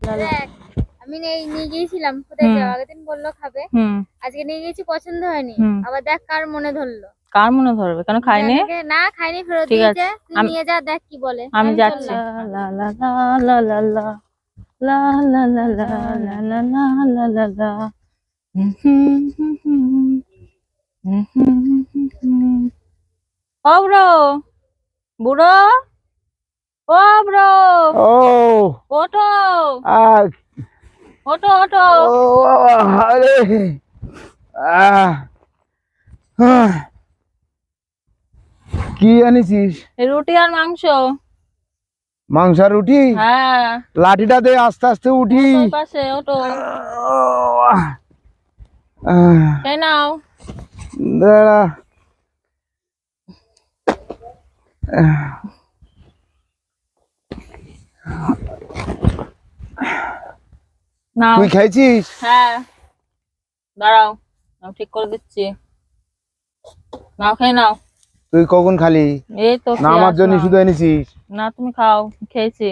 দেখ আমি নিয়ে গিয়েছিলাম কোথায় যাও আগের দিন বললো খাবে আজকে নিয়ে গিয়েছি পছন্দ হয়নি আবার দেখ কার মনে ধরলো কার মনে ধরবে কেন খাইনি না খাইনি ফেরত দিয়েছে তুই নিয়ে যা দেখ কি বলে আমি যাচ্ছি লা লা লা লা লা লা লা লা লা লা লা লা লা লা লা ও ব্রো বুড়ো ও ব্রো ও ওঠো আর ওঠো ওঠো ও আরে কি আনিছিস? রুটি আর মাংস। মাংস আর রুটি? হ্যাঁ লাঠিটা দে আস্তে আস্তে উঠি। ওই পাশে ওঠো এই নাও দাঁড়া নাও তুই খাইছিস? হ্যাঁ দাঁড়াও আমি ঠিক করে দিচ্ছি নাও খেয়ে নাও তুই কখন খালি? এই তো না আমার জন্য শুধু এনেছিস? না তুমি খাও খেয়েছি